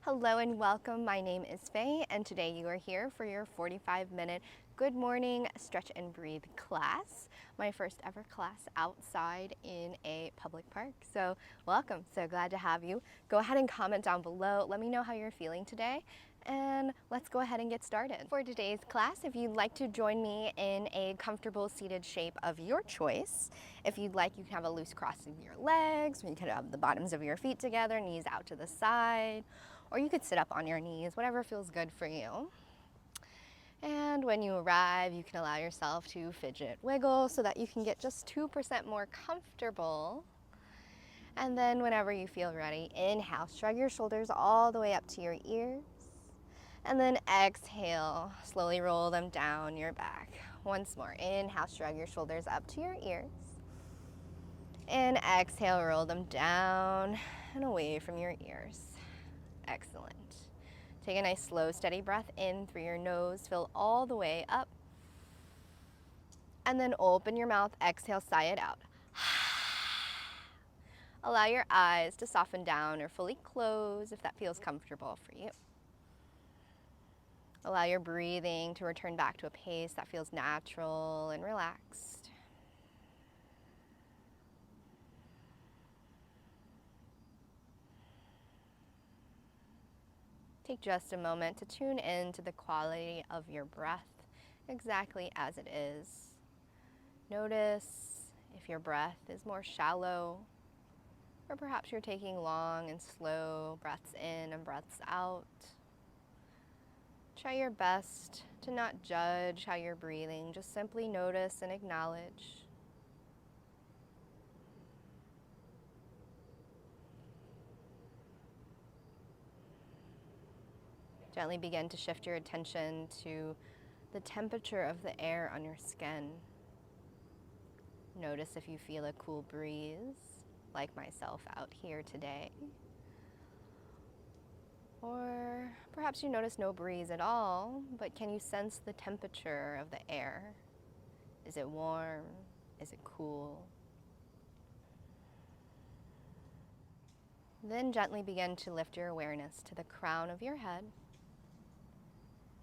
Hello and welcome. My name is Faye, and today you are here for your 45-minute Good Morning Stretch and Breathe class. My first ever class outside in a public park. So welcome, so glad to have you. Go ahead and comment down below. Let me know how you're feeling today, and let's go ahead and get started. For today's class, if you'd like to join me in a comfortable seated shape of your choice, if you'd like, you can have a loose crossing of your legs, or you can have the bottoms of your feet together, knees out to the side, or you could sit up on your knees, whatever feels good for you. And when you arrive, you can allow yourself to fidget wiggle so that you can get just 2% more comfortable. And then whenever you feel ready, inhale, shrug your shoulders all the way up to your ears. And then exhale, slowly roll them down your back. Once more, inhale, shrug your shoulders up to your ears. And exhale, roll them down and away from your ears. Excellent. Take a nice slow, steady breath in through your nose, fill all the way up. And then open your mouth, exhale, sigh it out. Allow your eyes to soften down or fully close if that feels comfortable for you. Allow your breathing to return back to a pace that feels natural and relaxed. Take just a moment to tune in to the quality of your breath exactly as it is. Notice if your breath is more shallow, or perhaps you're taking long and slow breaths in and breaths out. Try your best to not judge how you're breathing, just simply notice and acknowledge. Gently begin to shift your attention to the temperature of the air on your skin. Notice if you feel a cool breeze, like myself out here today. Or perhaps you notice no breeze at all, but can you sense the temperature of the air? Is it warm? Is it cool? Then gently begin to lift your awareness to the crown of your head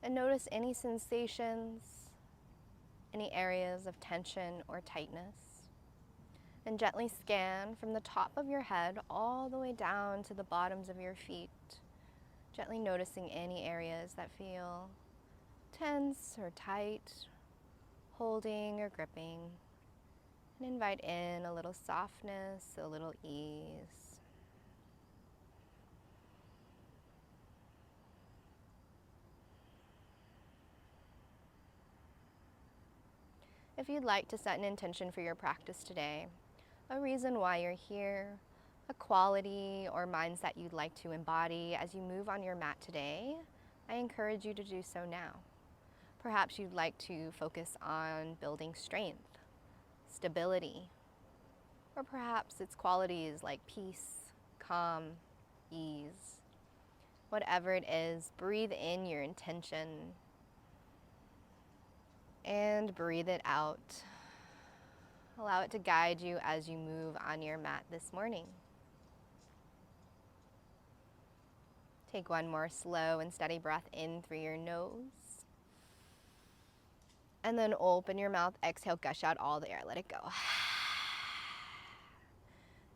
and notice any sensations, any areas of tension or tightness. And gently scan from the top of your head all the way down to the bottoms of your feet, gently noticing any areas that feel tense or tight, holding or gripping, and invite in a little softness, a little ease. If you'd like to set an intention for your practice today, a reason why you're here, a quality or mindset you'd like to embody as you move on your mat today, I encourage you to do so now. Perhaps you'd like to focus on building strength, stability, or perhaps it's qualities like peace, calm, ease. Whatever it is, breathe in your intention and breathe it out. Allow it to guide you as you move on your mat this morning. Take one more slow and steady breath in through your nose. And then open your mouth, exhale, gush out all the air, let it go.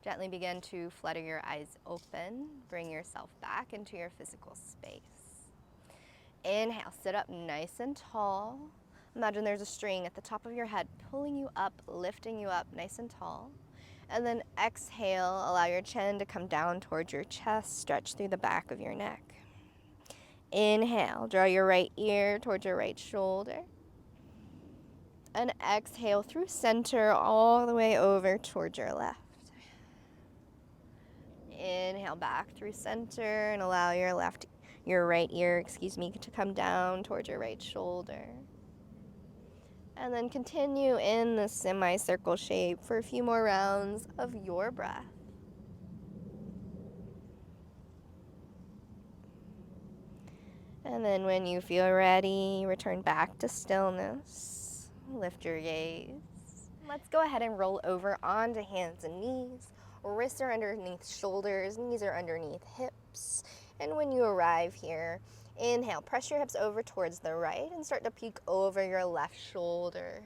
Gently begin to flutter your eyes open. Bring yourself back into your physical space. Inhale, sit up nice and tall. Imagine there's a string at the top of your head pulling you up, lifting you up nice and tall. And then exhale, allow your chin to come down towards your chest, stretch through the back of your neck. Inhale, draw your right ear towards your right shoulder. And exhale through center all the way over towards your left. Inhale back through center and allow your right ear, to come down towards your right shoulder. And then continue in the semicircle shape for a few more rounds of your breath. And then when you feel ready, return back to stillness. Lift your gaze. Let's go ahead and roll over onto hands and knees. Wrists are underneath shoulders, knees are underneath hips. And when you arrive here, inhale, press your hips over towards the right and start to peek over your left shoulder.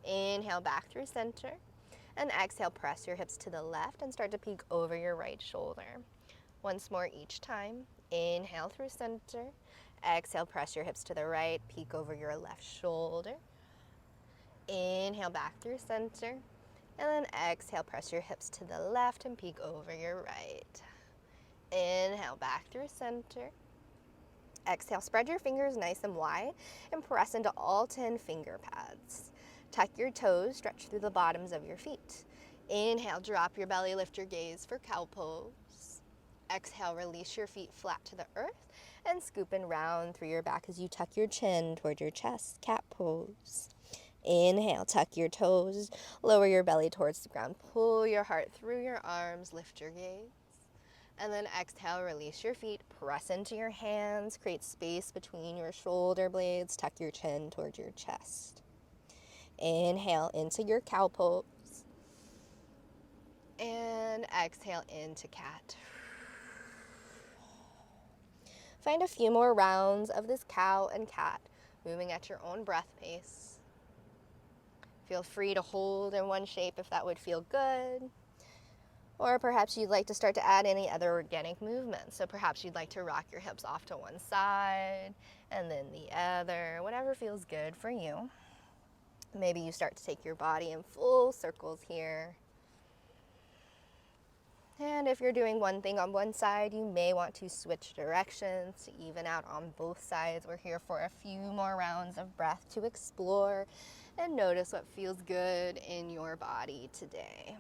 Inhale, back through center. And exhale, press your hips to the left and start to peek over your right shoulder. Once more each time. Inhale through center. Exhale, press your hips to the right, peek over your left shoulder. Inhale, back through center. And then exhale, press your hips to the left and peek over your right. Inhale, back through center. Exhale, spread your fingers nice and wide and press into all 10 finger pads. Tuck your toes, stretch through the bottoms of your feet. Inhale, drop your belly, lift your gaze for cow pose. Exhale, release your feet flat to the earth and scoop and round through your back as you tuck your chin toward your chest, cat pose. Inhale, tuck your toes, lower your belly towards the ground, pull your heart through your arms, lift your gaze. And then exhale, release your feet, press into your hands, create space between your shoulder blades, tuck your chin towards your chest. Inhale into your cow pose. And exhale into cat. Find a few more rounds of this cow and cat, moving at your own breath pace. Feel free to hold in one shape if that would feel good. Or perhaps you'd like to start to add any other organic movements. So perhaps you'd like to rock your hips off to one side and then the other, whatever feels good for you. Maybe you start to take your body in full circles here. And if you're doing one thing on one side, you may want to switch directions to even out on both sides. We're here for a few more rounds of breath to explore and notice what feels good in your body today.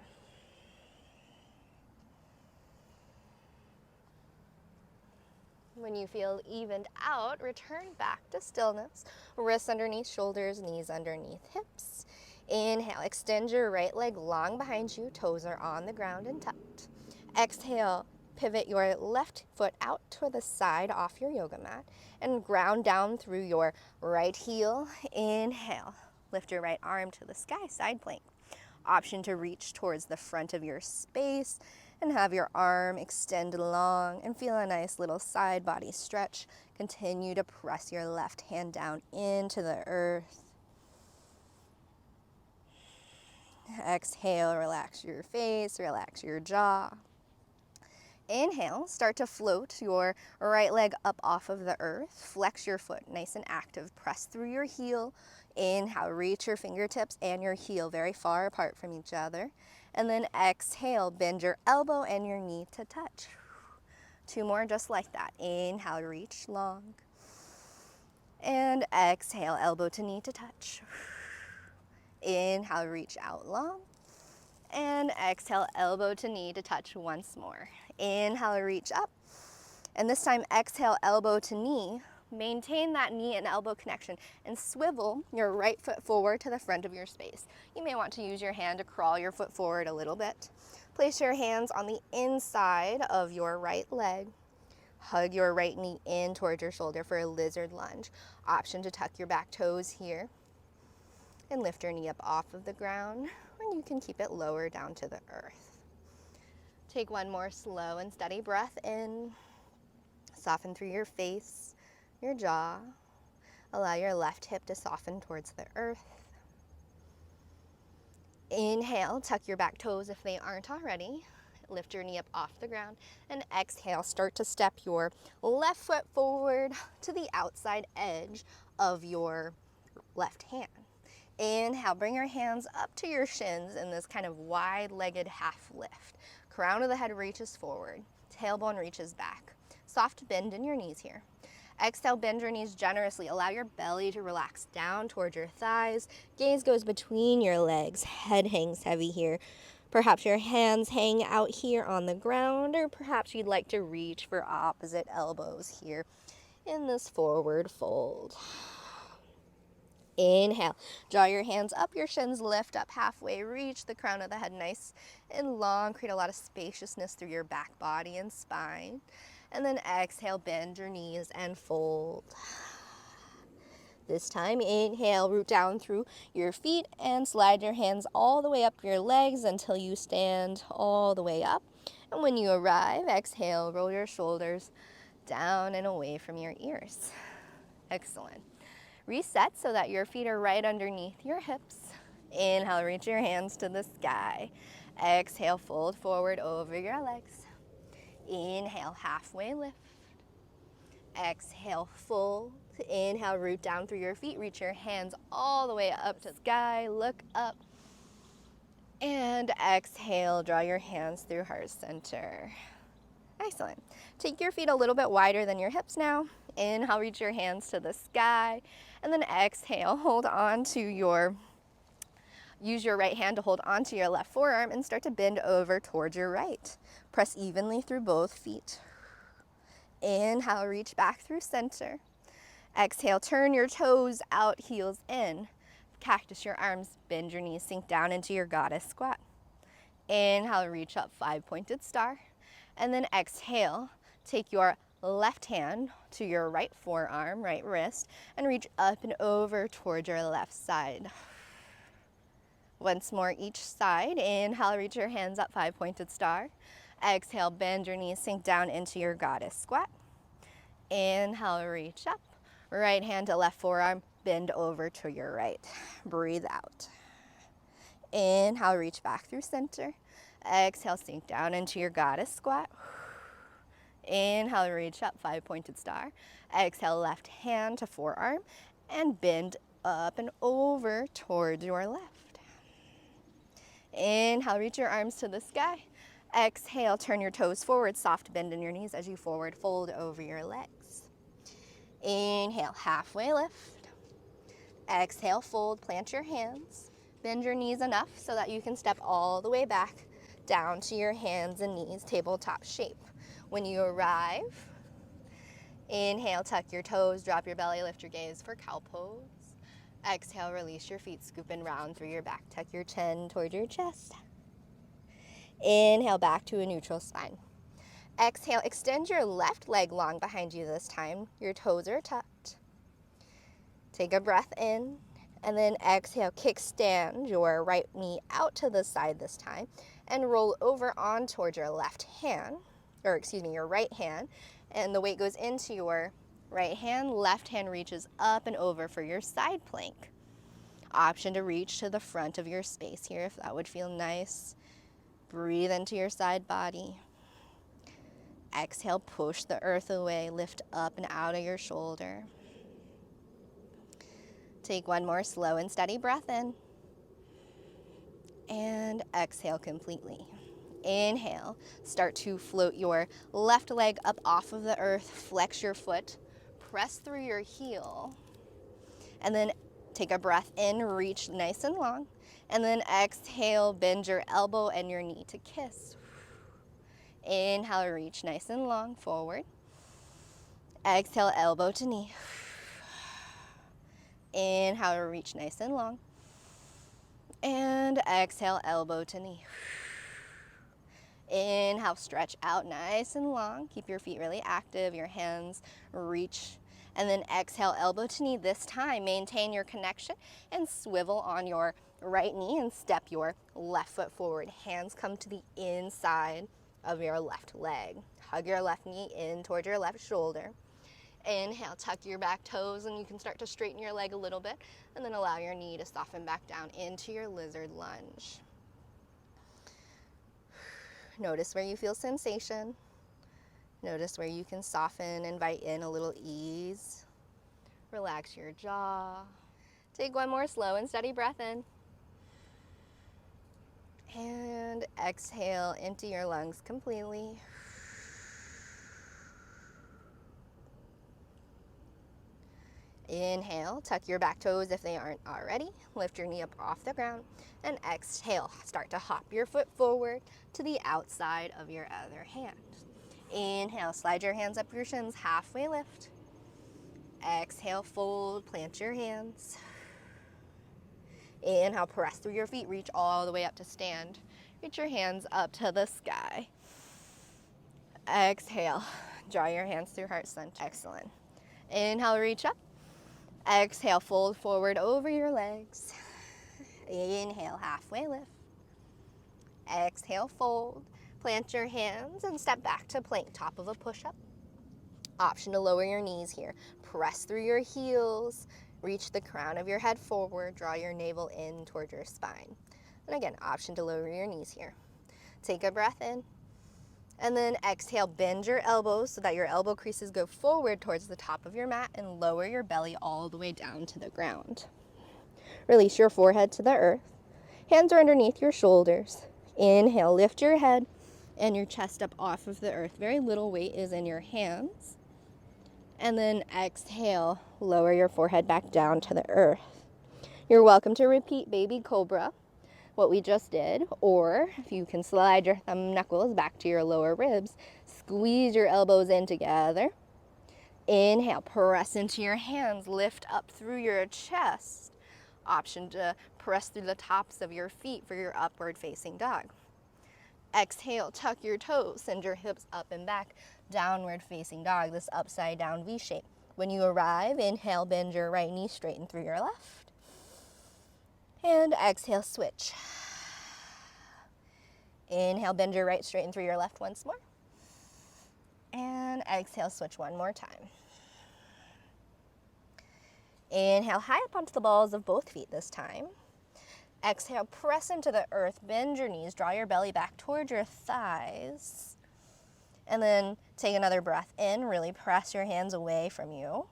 When you feel evened out, return back to stillness. Wrists underneath shoulders, knees underneath hips. Inhale, extend your right leg long behind you, toes are on the ground and tucked. Exhale, pivot your left foot out to the side off your yoga mat and ground down through your right heel. Inhale, lift your right arm to the sky, side plank. Option to reach towards the front of your space and have your arm extend long and feel a nice little side body stretch. Continue to press your left hand down into the earth. Exhale, relax your face, relax your jaw. Inhale, start to float your right leg up off of the earth. Flex your foot, nice and active. Press through your heel. Inhale, reach your fingertips and your heel very far apart from each other. And then exhale, bend your elbow and your knee to touch. 2 more just like that. Inhale, reach long. And exhale, elbow to knee to touch. Inhale, reach out long. And exhale, elbow to knee to touch once more. Inhale, reach up. And this time, exhale, elbow to knee. Maintain that knee and elbow connection and swivel your right foot forward to the front of your space. You may want to use your hand to crawl your foot forward a little bit. Place your hands on the inside of your right leg. Hug your right knee in towards your shoulder for a lizard lunge. Option to tuck your back toes here and lift your knee up off of the ground, or you can keep it lower down to the earth. Take one more slow and steady breath in. Soften through your face, your jaw. Allow your left hip to soften towards the earth. Inhale, tuck your back toes if they aren't already. Lift your knee up off the ground. And exhale, start to step your left foot forward to the outside edge of your left hand. Inhale, bring your hands up to your shins in this kind of wide-legged half lift. Crown of the head reaches forward. Tailbone reaches back. Soft bend in your knees here. Exhale, bend your knees generously. Allow your belly to relax down towards your thighs. Gaze goes between your legs. Head hangs heavy here. Perhaps your hands hang out here on the ground, or perhaps you'd like to reach for opposite elbows here in this forward fold. Inhale, draw your hands up, your shins lift up halfway, reach the crown of the head nice and long, create a lot of spaciousness through your back body and spine. And then exhale, bend your knees and fold. This time, inhale, root down through your feet and slide your hands all the way up your legs until you stand all the way up. And when you arrive, exhale, roll your shoulders down and away from your ears. Excellent. Reset so that your feet are right underneath your hips. Inhale, reach your hands to the sky. Exhale, fold forward over your legs. Inhale, halfway lift. Exhale, fold. Inhale, root down through your feet. Reach your hands all the way up to the sky. Look up. And exhale, draw your hands through heart center. Excellent. Take your feet a little bit wider than your hips now. Inhale, reach your hands to the sky. And then exhale, use your right hand to hold onto your left forearm and start to bend over towards your right. Press evenly through both feet. Inhale, reach back through center. Exhale, turn your toes out, heels in. Cactus your arms, bend your knees, sink down into your goddess squat. Inhale, reach up, 5-pointed star. And then exhale, take your left hand to your right forearm, right wrist, and reach up and over towards your left side. Once more each side. Inhale, reach your hands up, 5-pointed star. Exhale, bend your knees, sink down into your goddess squat. Inhale, reach up. Right hand to left forearm, bend over to your right. Breathe out. Inhale, reach back through center. Exhale, sink down into your goddess squat. Inhale, reach up, 5-pointed star. Exhale, left hand to forearm and bend up and over towards your left. Inhale, reach your arms to the sky. Exhale, turn your toes forward, soft bend in your knees as you forward fold over your legs. Inhale, halfway lift. Exhale, fold, plant your hands. Bend your knees enough so that you can step all the way back down to your hands and knees, tabletop shape. When you arrive, inhale, tuck your toes, drop your belly, lift your gaze for cow pose. Exhale, release your feet, scoop and round through your back. Tuck your chin toward your chest. Inhale, back to a neutral spine. Exhale, extend your left leg long behind you this time. Your toes are tucked. Take a breath in, and then exhale, kickstand your right knee out to the side this time, and roll over on towards your your right hand, and the weight goes into your right hand. Left hand reaches up and over for your side plank. Option to reach to the front of your space here if that would feel nice. Breathe into your side body. Exhale, push the earth away, lift up and out of your shoulder. Take one more slow and steady breath in. And exhale completely. Inhale, start to float your left leg up off of the earth, flex your foot, press through your heel, and then take a breath in, reach nice and long, and then exhale, bend your elbow and your knee to kiss. Inhale, reach nice and long, forward. Exhale, elbow to knee. Inhale, reach nice and long. And exhale, elbow to knee. Inhale, stretch out nice and long. Keep your feet really active, your hands reach. And then exhale, elbow to knee. This time, maintain your connection and swivel on your right knee and step your left foot forward. Hands come to the inside of your left leg. Hug your left knee in toward your left shoulder. Inhale, tuck your back toes, and you can start to straighten your leg a little bit, and then allow your knee to soften back down into your lizard lunge. Notice where you feel sensation. Notice where you can soften, invite in a little ease. Relax your jaw. Take one more slow and steady breath in. And exhale, empty your lungs completely. Inhale, tuck your back toes if they aren't already. Lift your knee up off the ground. And exhale, start to hop your foot forward to the outside of your other hand. Inhale, slide your hands up your shins, halfway lift. Exhale, fold, plant your hands. Inhale, press through your feet, reach all the way up to stand. Reach your hands up to the sky. Exhale, draw your hands through heart center. Excellent. Inhale, reach up. Exhale, fold forward over your legs. Inhale, halfway lift. Exhale, fold. Plant your hands and step back to plank, top of a push-up. Option to lower your knees here. Press through your heels, reach the crown of your head forward, draw your navel in toward your spine. And again, option to lower your knees here. Take a breath in, and then exhale, bend your elbows so that your elbow creases go forward towards the top of your mat and lower your belly all the way down to the ground. Release your forehead to the earth. Hands are underneath your shoulders. Inhale, lift your head and your chest up off of the earth. Very little weight is in your hands. And then exhale, lower your forehead back down to the earth. You're welcome to repeat baby cobra, what we just did, or if you can slide your thumb knuckles back to your lower ribs, squeeze your elbows in together. Inhale, press into your hands, lift up through your chest. Option to press through the tops of your feet for your upward facing dog. Exhale, tuck your toes, send your hips up and back, downward facing dog, this upside down V shape. When you arrive, inhale, bend your right knee, straighten through your left. And exhale, switch. Inhale, bend your right, straighten through your left once more. And exhale, switch one more time. Inhale, high up onto the balls of both feet this time. Exhale, press into the earth, bend your knees, draw your belly back toward your thighs. And then take another breath in, really press your hands away from you.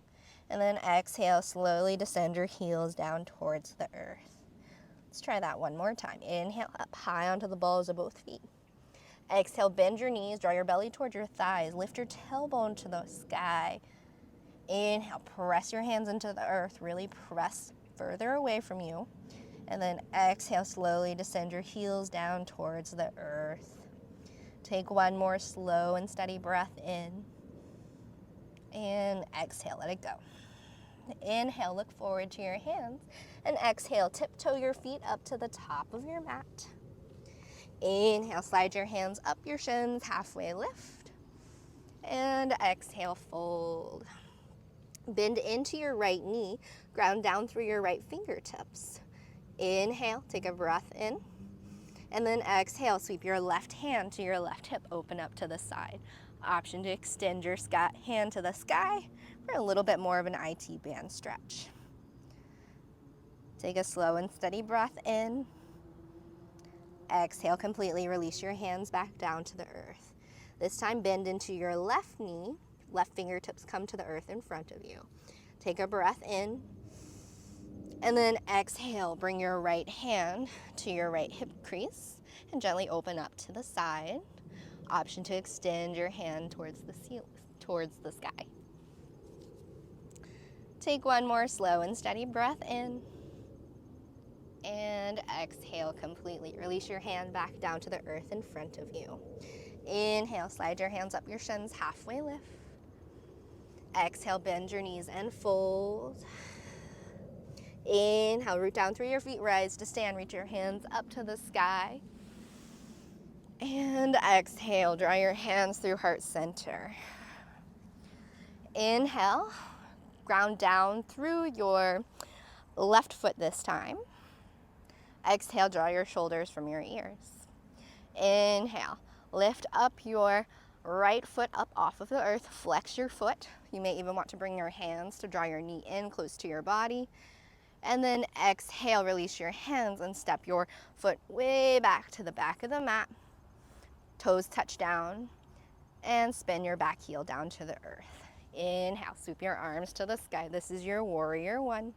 And then exhale, slowly descend your heels down towards the earth. Let's try that one more time. Inhale, up high onto the balls of both feet. Exhale, bend your knees, draw your belly toward your thighs, lift your tailbone to the sky. Inhale, press your hands into the earth, really press further away from you. And then exhale, slowly descend your heels down towards the earth. Take one more slow and steady breath in. And exhale, let it go. Inhale, look forward to your hands. And exhale, tiptoe your feet up to the top of your mat. Inhale, slide your hands up your shins, halfway lift. And exhale, fold. Bend into your right knee, ground down through your right fingertips. Inhale, take a breath in. And then exhale, sweep your left hand to your left hip, open up to the side. Option to extend your hand to the sky for a little bit more of an IT band stretch. Take a slow and steady breath in. Exhale, completely release your hands back down to the earth. This time, bend into your left knee. Left fingertips come to the earth in front of you. Take a breath in. And then exhale, bring your right hand to your right hip crease and gently open up to the side. Option to extend your hand towards the sky. Take one more slow and steady breath in. And exhale completely. Release your hand back down to the earth in front of you. Inhale, slide your hands up your shins, halfway lift. Exhale, bend your knees and fold. Inhale, root down through your feet, rise to stand, reach your hands up to the sky. And exhale, draw your hands through heart center. Inhale, ground down through your left foot this time. Exhale, draw your shoulders from your ears. Inhale, lift up your right foot up off of the earth, flex your foot. You may even want to bring your hands to draw your knee in close to your body. And then exhale, release your hands and step your foot way back to the back of the mat. Toes touch down and spin your back heel down to the earth. Inhale, sweep your arms to the sky. This is your warrior one.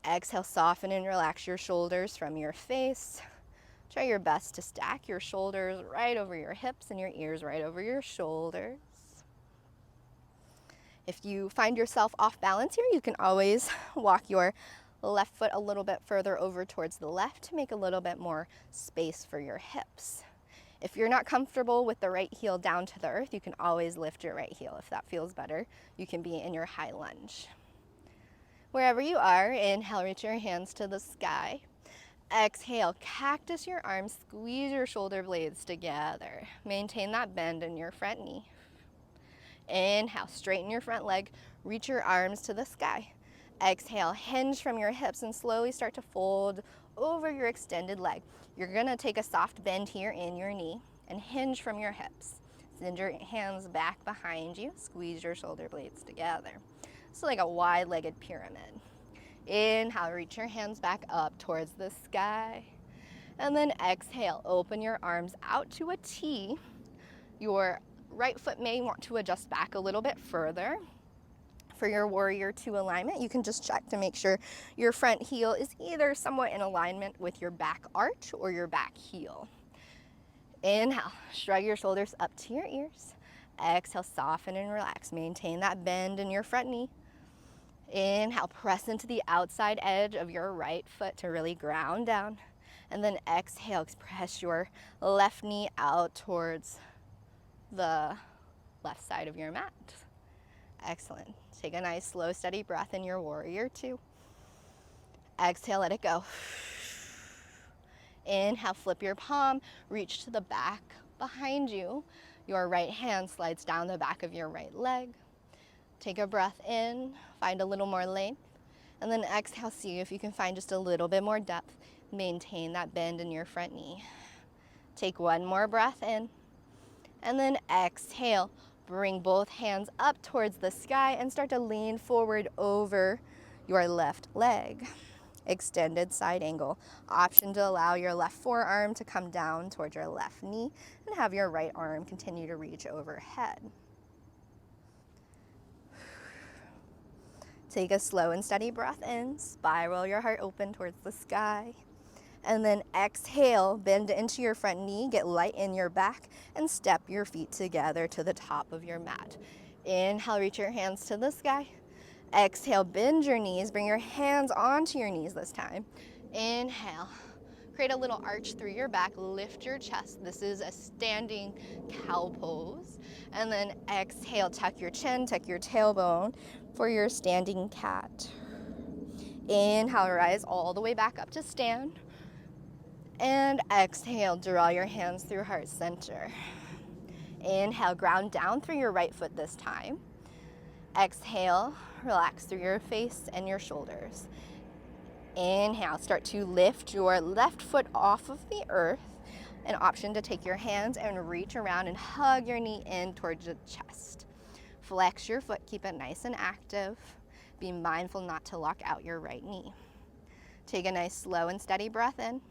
Exhale, soften and relax your shoulders from your face. Try your best to stack your shoulders right over your hips and your ears right over your shoulders. If you find yourself off balance here, you can always walk your left foot a little bit further over towards the left to make a little bit more space for your hips. If you're not comfortable with the right heel down to the earth, you can always lift your right heel if that feels better. You can be in your high lunge. Wherever you are, inhale, reach your hands to the sky. Exhale, cactus your arms, squeeze your shoulder blades together. Maintain that bend in your front knee. Inhale, straighten your front leg, reach your arms to the sky. Exhale, hinge from your hips and slowly start to fold over your extended leg. You're gonna take a soft bend here in your knee. and hinge from your hips. Send your hands back behind you, squeeze your shoulder blades together. So like a wide-legged pyramid. Inhale, reach your hands back up towards the sky. And then exhale, open your arms out to a T. Your right foot may want to adjust back a little bit further. For your warrior two alignment, you can just check to make sure your front heel is either somewhat in alignment with your back arch or your back heel. Inhale, shrug your shoulders up to your ears. Exhale, soften and relax. Maintain that bend in your front knee. Inhale, press into the outside edge of your right foot to really ground down. And then exhale, press your left knee out towards the left side of your mat. Excellent. Take a nice, slow, steady breath in your warrior two. Exhale, let it go. Inhale, flip your palm, reach to the back behind you. Your right hand slides down the back of your right leg. Take a breath in, find a little more length, and then exhale, see if you can find just a little bit more depth. Maintain that bend in your front knee. Take one more breath in, and then exhale. Bring both hands up towards the sky and start to lean forward over your left leg. Extended side angle. Option to allow your left forearm to come down towards your left knee and have your right arm continue to reach overhead. Take a slow and steady breath in. Spiral your heart open towards the sky. And then exhale, bend into your front knee, get light in your back, and step your feet together to the top of your mat. Inhale, reach your hands to the sky. Exhale, bend your knees, bring your hands onto your knees this time. Inhale, create a little arch through your back, lift your chest. This is a standing cow pose. And then exhale, tuck your chin, tuck your tailbone for your standing cat. Inhale, rise all the way back up to stand. And exhale, draw your hands through heart center. Inhale, ground down through your right foot this time. Exhale, relax through your face and your shoulders. Inhale, start to lift your left foot off of the earth. An option to take your hands and reach around and hug your knee in towards the chest. Flex your foot, keep it nice and active. Be mindful not to lock out your right knee. Take a nice slow and steady breath in.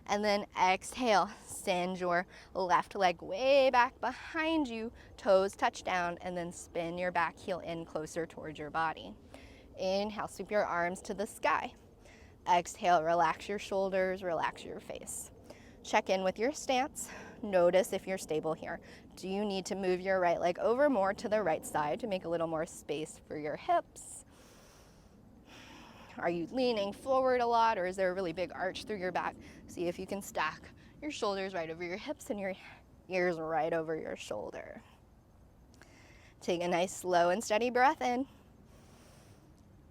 And then exhale, send your left leg way back behind you, toes touch down, and then spin your back heel in closer towards your body. Inhale, sweep your arms to the sky. Exhale, relax your shoulders, relax your face. Check in with your stance. Notice if you're stable here. Do you need to move your right leg over more to the right side to make a little more space for your hips? Are you leaning forward a lot, or is there a really big arch through your back? See if you can stack your shoulders right over your hips and your ears right over your shoulder. Take a nice slow and steady breath in.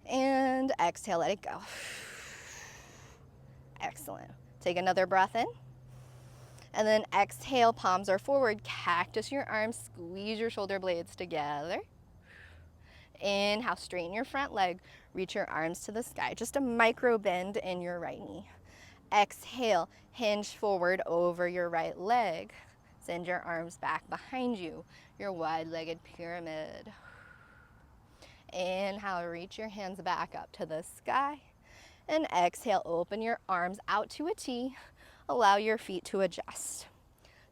And exhale, let it go. Excellent. Take another breath in. And then exhale, palms are forward, cactus your arms, squeeze your shoulder blades together. Inhale, straighten your front leg, reach your arms to the sky. Just a micro bend in your right knee. Exhale, hinge forward over your right leg. Send your arms back behind you, your wide-legged pyramid. Inhale, reach your hands back up to the sky. And exhale, open your arms out to a T. Allow your feet to adjust.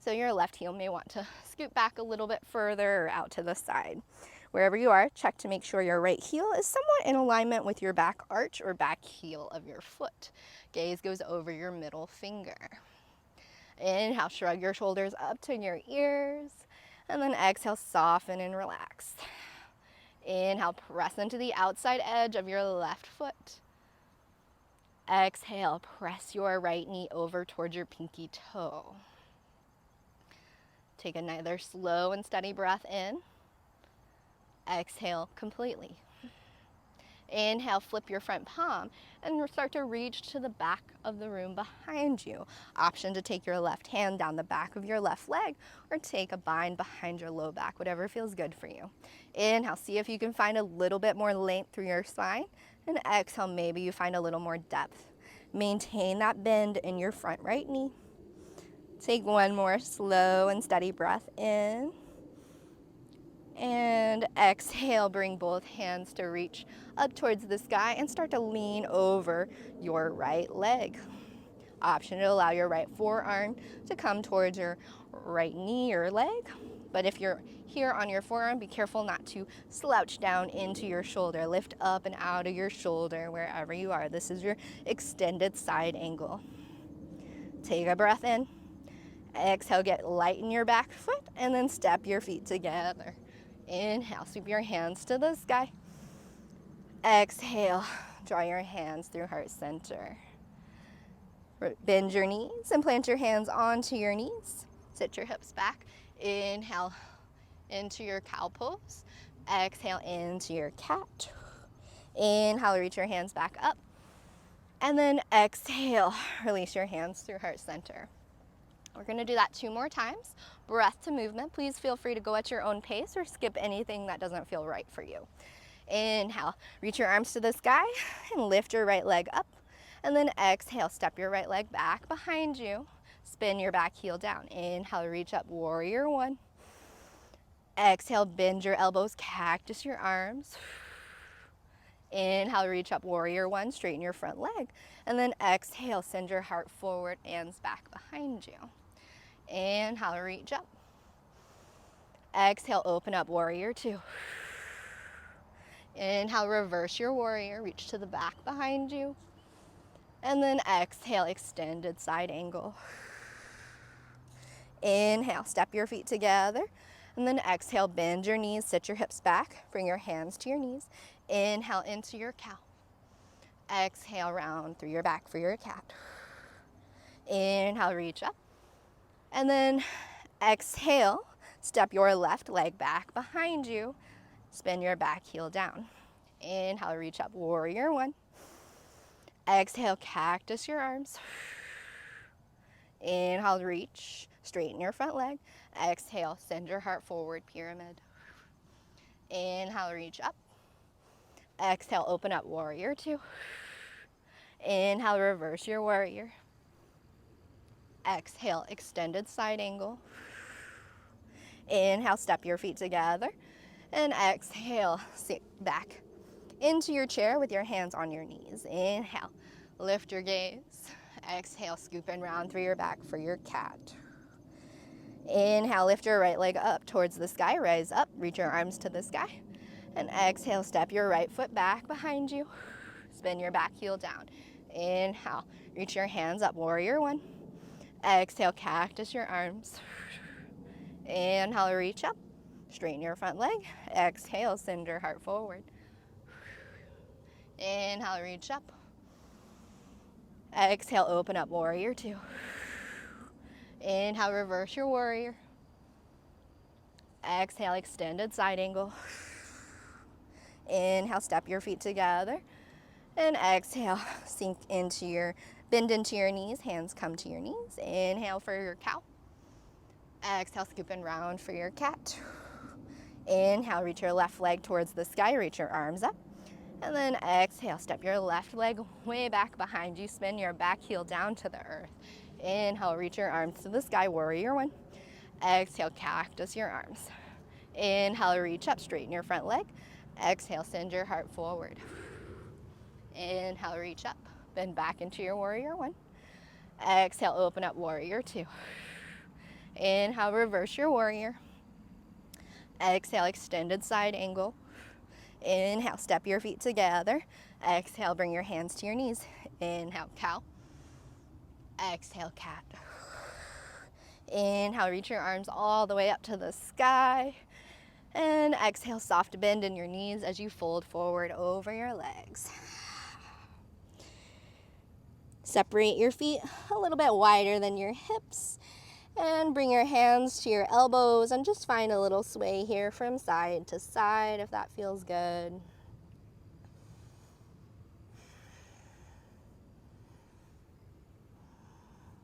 So your left heel may want to scoot back a little bit further or out to the side. Wherever you are, check to make sure your right heel is somewhat in alignment with your back arch or back heel of your foot. Gaze goes over your middle finger. Inhale, shrug your shoulders up to your ears. And then exhale, soften and relax. Inhale, press into the outside edge of your left foot. Exhale, press your right knee over towards your pinky toe. Take another slow and steady breath in. Exhale completely. Inhale, flip your front palm and start to reach to the back of the room behind you. Option to take your left hand down the back of your left leg or take a bind behind your low back, whatever feels good for you. Inhale, see if you can find a little bit more length through your spine. And exhale, maybe you find a little more depth. Maintain that bend in your front right knee. Take one more slow and steady breath in. And exhale, bring both hands to reach up towards the sky and start to lean over your right leg. Option to allow your right forearm to come towards your right knee or leg. But if you're here on your forearm, be careful not to slouch down into your shoulder. Lift up and out of your shoulder wherever you are. This is your extended side angle. Take a breath in. Exhale, get light in your back foot, and then step your feet together. Inhale, sweep your hands to the sky. Exhale, draw your hands through heart center. Bend your knees and plant your hands onto your knees. Sit your hips back. Inhale into your cow pose. Exhale into your cat. Inhale, reach your hands back up. And then exhale, release your hands through heart center. We're going to do that 2 more times. Breath to movement. Please feel free to go at your own pace or skip anything that doesn't feel right for you. Inhale, reach your arms to the sky and lift your right leg up. And then exhale, step your right leg back behind you. Spin your back heel down. Inhale, reach up, warrior 1. Exhale, bend your elbows, cactus your arms. Inhale, reach up, warrior 1, straighten your front leg. And then exhale, send your heart forward, hands back behind you. Inhale, reach up. Exhale, open up, warrior 2. Inhale, reverse your warrior, reach to the back behind you. And then exhale, extended side angle. Inhale, step your feet together. And then exhale, bend your knees, sit your hips back, bring your hands to your knees. Inhale into your cow. Exhale, round through your back for your cat. Inhale, reach up. And then exhale, step your left leg back behind you. Spin your back heel down. Inhale, reach up, warrior 1. Exhale, cactus your arms. Inhale, reach, straighten your front leg. Exhale, send your heart forward, pyramid. Inhale, reach up. Exhale, open up, warrior 2. Inhale, reverse your warrior. Exhale, extended side angle. Inhale, step your feet together. And exhale, sit back into your chair with your hands on your knees. Inhale, lift your gaze. Exhale, scoop and round through your back for your cat. Inhale, lift your right leg up towards the sky. Rise up, reach your arms to the sky. And exhale, step your right foot back behind you. Spin your back heel down. Inhale, reach your hands up, warrior 1. Exhale, cactus your arms. Inhale, reach up. Straighten your front leg. Exhale, send your heart forward. Inhale, reach up. Exhale, open up, warrior 2. Inhale, reverse your warrior. Exhale, extended side angle. Inhale, step your feet together. And exhale, bend into your knees, hands come to your knees. Inhale for your cow. Exhale, scoop and round for your cat. Inhale, reach your left leg towards the sky, reach your arms up. And then exhale, step your left leg way back behind you, spin your back heel down to the earth. Inhale, reach your arms to the sky, warrior 1. Exhale, cactus your arms. Inhale, reach up, straighten your front leg. Exhale, send your heart forward. Inhale, reach up, bend back into your warrior 1. Exhale, open up, warrior 2. Inhale, reverse your warrior. Exhale, extended side angle. Inhale, step your feet together. Exhale, bring your hands to your knees. Inhale, cow. Exhale, cat. Inhale, reach your arms all the way up to the sky. And exhale, soft bend in your knees as you fold forward over your legs. Separate your feet a little bit wider than your hips. And bring your hands to your elbows and just find a little sway here from side to side if that feels good.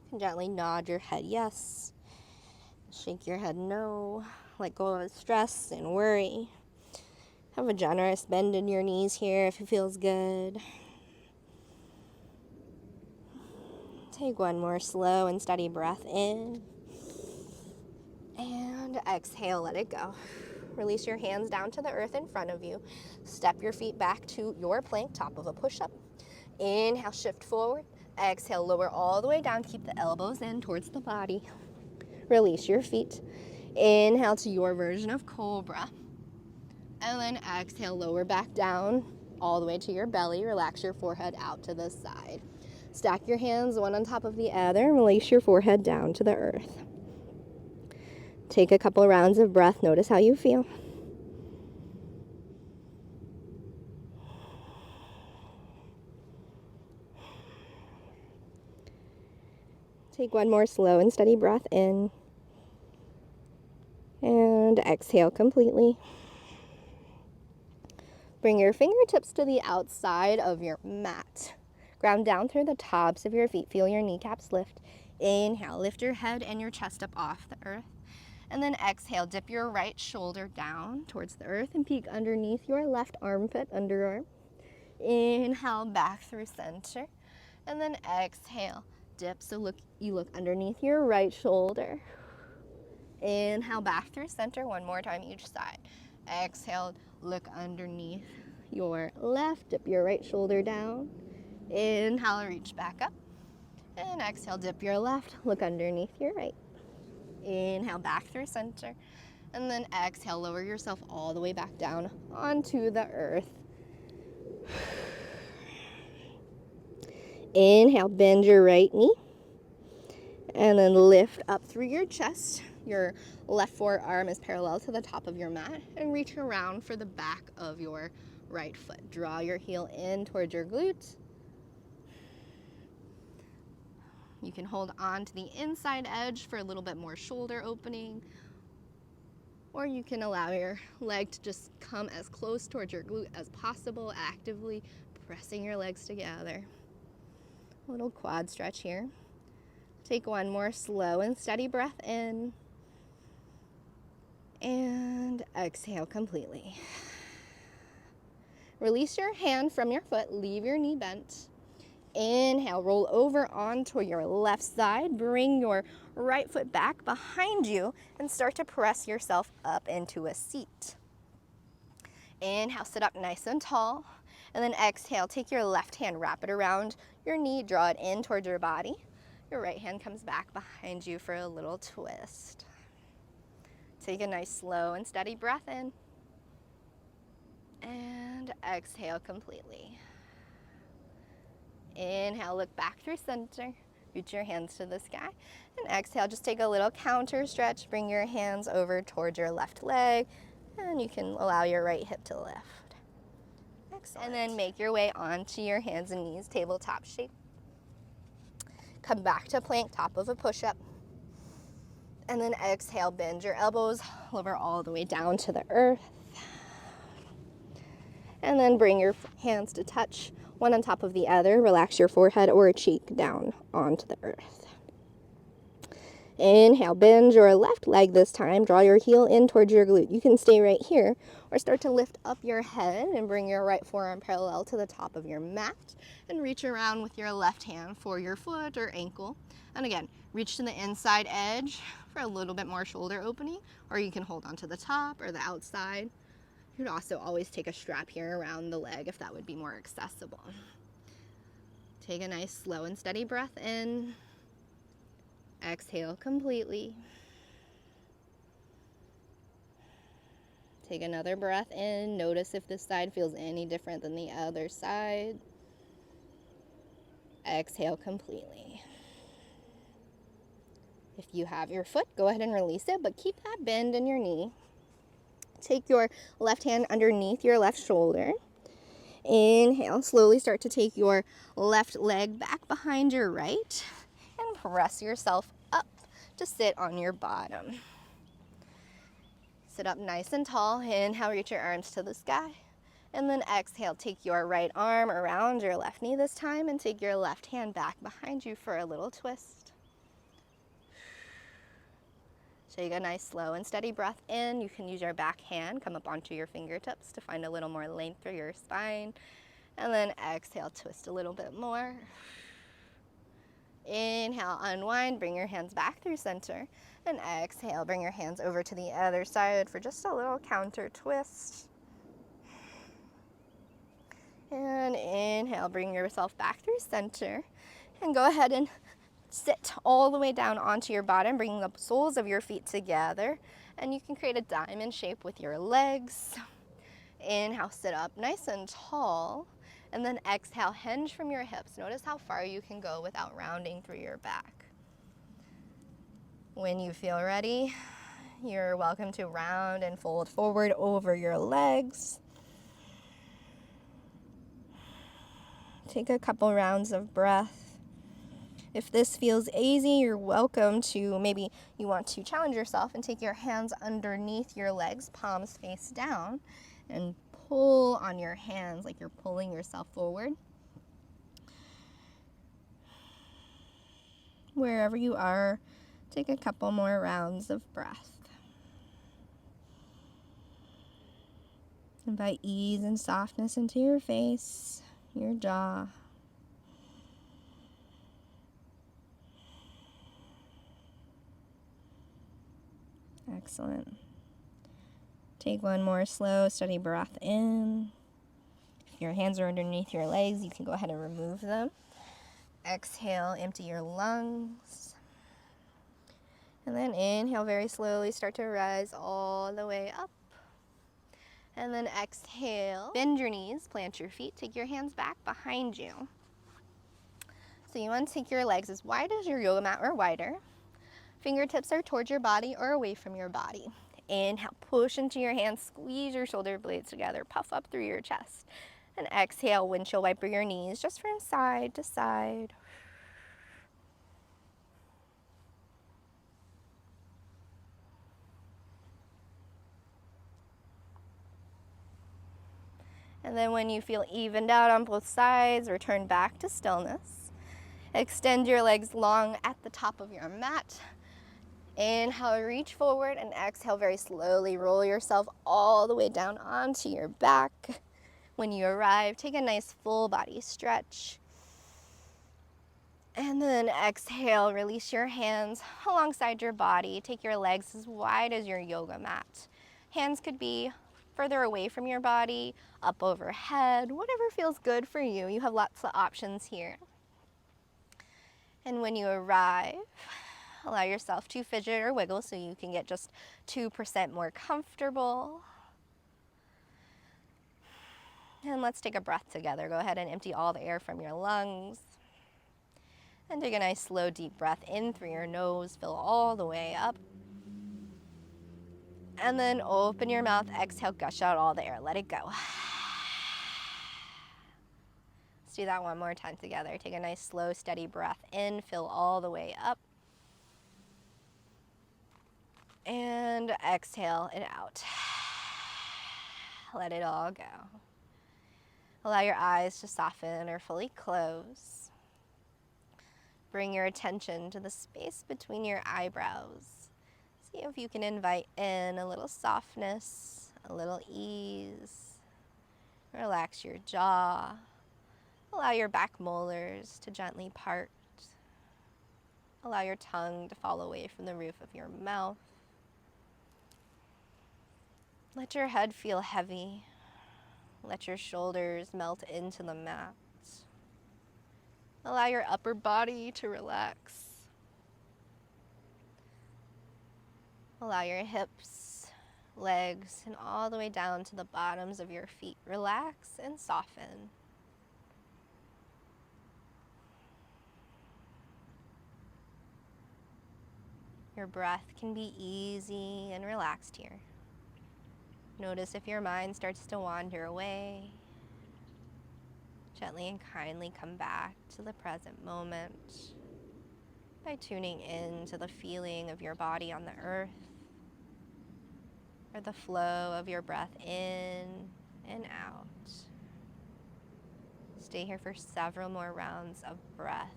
You can gently nod your head yes. Shake your head no. Let go of stress and worry. Have a generous bend in your knees here if it feels good. Take one more slow and steady breath in. And exhale, let it go. Release your hands down to the earth in front of you. Step your feet back to your plank, top of a push-up. Inhale, shift forward. Exhale, lower all the way down. Keep the elbows in towards the body. Release your feet. Inhale to your version of cobra. And then exhale, lower back down all the way to your belly. Relax your forehead out to the side. Stack your hands one on top of the other. Release your forehead down to the earth. Take a couple rounds of breath. Notice how you feel. Take one more slow and steady breath in. And exhale completely. Bring your fingertips to the outside of your mat. Ground down through the tops of your feet. Feel your kneecaps lift. Inhale, lift your head and your chest up off the earth. And then exhale, dip your right shoulder down towards the earth and peek underneath your left armpit, underarm. Inhale, back through center. And then exhale, dip. So you look underneath your right shoulder. Inhale, back through center. One more time each side. Exhale, look underneath your left. Dip your right shoulder down. Inhale, reach back up. And exhale, dip your left. Look underneath your right. Inhale, back through center. And then exhale, lower yourself all the way back down onto the earth. Inhale, bend your right knee. And then lift up through your chest. Your left forearm is parallel to the top of your mat. And reach around for the back of your right foot. Draw your heel in towards your glutes. You can hold on to the inside edge for a little bit more shoulder opening. Or you can allow your leg to just come as close towards your glute as possible, actively pressing your legs together. A little quad stretch here. Take one more slow and steady breath in. And exhale completely. Release your hand from your foot, leave your knee bent. Inhale, roll over onto your left side. Bring your right foot back behind you and start to press yourself up into a seat. Inhale, sit up nice and tall. And then exhale, take your left hand, wrap it around your knee, draw it in towards your body. Your right hand comes back behind you for a little twist. Take a nice slow and steady breath in. And exhale completely. Inhale, look back through center. Reach your hands to the sky. And exhale, just take a little counter stretch. Bring your hands over towards your left leg. And you can allow your right hip to lift. Excellent. And then make your way onto your hands and knees, tabletop shape. Come back to plank, top of a push-up. And then exhale, bend your elbows, lower all the way down to the earth. And then bring your hands to touch, one on top of the other. Relax your forehead or cheek down onto the earth. Inhale, bend your left leg this time. Draw your heel in towards your glute. You can stay right here or start to lift up your head and bring your right forearm parallel to the top of your mat and reach around with your left hand for your foot or ankle. And again, reach to the inside edge for a little bit more shoulder opening, or you can hold onto the top or the outside. You could also always take a strap here around the leg if that would be more accessible. Take a nice slow and steady breath in. Exhale completely. Take another breath in. Notice if this side feels any different than the other side. Exhale completely. If you have your foot, go ahead and release it, but keep that bend in your knee. Take your left hand underneath your left shoulder. Inhale, slowly start to take your left leg back behind your right and press yourself up to sit on your bottom. Sit up nice and tall. Inhale, reach your arms to the sky. And then exhale, take your right arm around your left knee this time and take your left hand back behind you for a little twist. Take a nice slow and steady breath in. You can use your back hand, come up onto your fingertips to find a little more length through your spine. And then exhale, twist a little bit more. Inhale, unwind, bring your hands back through center. And exhale, bring your hands over to the other side for just a little counter twist. And inhale, bring yourself back through center. And go ahead and sit all the way down onto your bottom, bringing the soles of your feet together. And you can create a diamond shape with your legs. Inhale, sit up nice and tall. And then exhale, hinge from your hips. Notice how far you can go without rounding through your back. When you feel ready, you're welcome to round and fold forward over your legs. Take a couple rounds of breath. If this feels easy, you're welcome to, maybe you want to challenge yourself and take your hands underneath your legs, palms face down, and pull on your hands like you're pulling yourself forward. Wherever you are, take a couple more rounds of breath. Invite ease and softness into your face, your jaw. Excellent. Take one more slow, steady breath in. If your hands are underneath your legs, you can go ahead and remove them. Exhale, empty your lungs. And then inhale very slowly, start to rise all the way up. And then exhale, bend your knees, plant your feet, take your hands back behind you. So you want to take your legs as wide as your yoga mat or wider. Fingertips are towards your body or away from your body. Inhale, push into your hands, squeeze your shoulder blades together, puff up through your chest. And exhale, windshield wiper your knees just from side to side. And then when you feel evened out on both sides, return back to stillness. Extend your legs long at the top of your mat. Inhale, reach forward, and exhale, very slowly roll yourself all the way down onto your back. When you arrive, take a nice full body stretch. And then exhale, release your hands alongside your body. Take your legs as wide as your yoga mat. Hands could be further away from your body, up overhead, whatever feels good for you. You have lots of options here. And when you arrive, allow yourself to fidget or wiggle so you can get just 2% more comfortable. And let's take a breath together. Go ahead and empty all the air from your lungs. And take a nice slow deep breath in through your nose, fill all the way up. And then open your mouth, exhale, gush out all the air, let it go. Let's do that one more time together. Take a nice slow steady breath in, fill all the way up. And exhale it out. Let it all go. Allow your eyes to soften or fully close. Bring your attention to the space between your eyebrows. See if you can invite in a little softness, a little ease. Relax your jaw. Allow your back molars to gently part. Allow your tongue to fall away from the roof of your mouth. Let your head feel heavy. Let your shoulders melt into the mat. Allow your upper body to relax. Allow your hips, legs, and all the way down to the bottoms of your feet. Relax and soften. Your breath can be easy and relaxed here. Notice if your mind starts to wander away. Gently and kindly come back to the present moment by tuning in to the feeling of your body on the earth, or the flow of your breath in and out. Stay here for several more rounds of breath.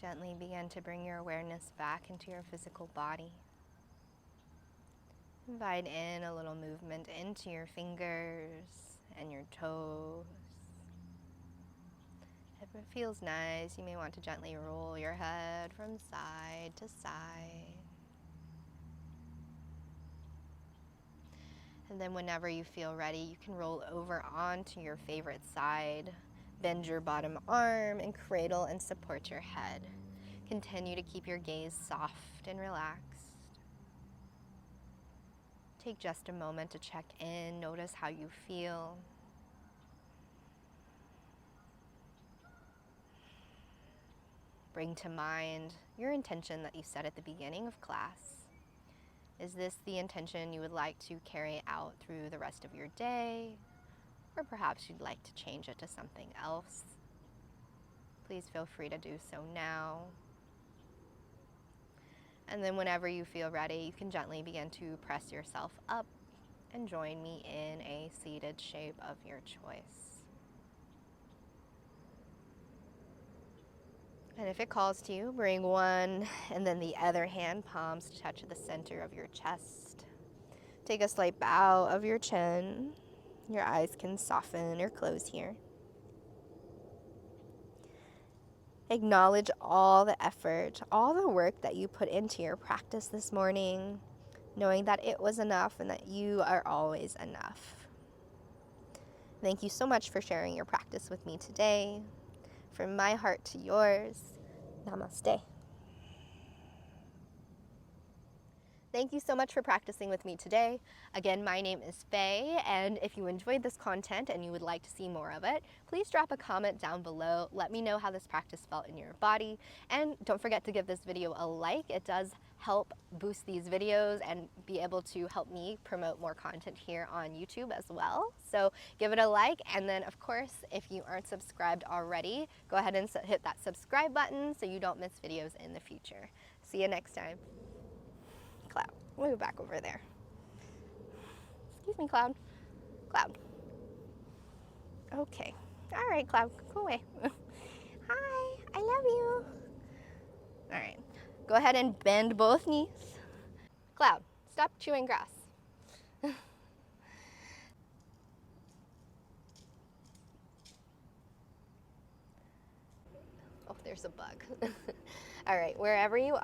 Gently begin to bring your awareness back into your physical body. Invite in a little movement into your fingers and your toes. If it feels nice, you may want to gently roll your head from side to side. And then whenever you feel ready, you can roll over onto your favorite side. Bend your bottom arm and cradle and support your head. Continue to keep your gaze soft and relaxed. Take just a moment to check in, notice how you feel. Bring to mind your intention that you set at the beginning of class. Is this the intention you would like to carry out through the rest of your day? Or perhaps you'd like to change it to something else? Please feel free to do so now. And then whenever you feel ready, you can gently begin to press yourself up and join me in a seated shape of your choice. And if it calls to you, bring one and then the other hand palms to touch the center of your chest. Take a slight bow of your chin. Your eyes can soften or close here. Acknowledge all the effort, all the work that you put into your practice this morning, knowing that it was enough and that you are always enough. Thank you so much for sharing your practice with me today. From my heart to yours, namaste. Thank you so much for practicing with me today. Again, my name is Faye, and if you enjoyed this content and you would like to see more of it, please drop a comment down below. Let me know how this practice felt in your body, and don't forget to give this video a like. It does help boost these videos and be able to help me promote more content here on YouTube as well. So give it a like, and then of course, if you aren't subscribed already, go ahead and hit that subscribe button so you don't miss videos in the future. See you next time. Cloud, move back over there. Excuse me, Cloud. Cloud. Okay. All right, Cloud, go away. Hi, I love you. All right. Go ahead and bend both knees. Cloud, stop chewing grass. Oh, there's a bug. All right, wherever you are,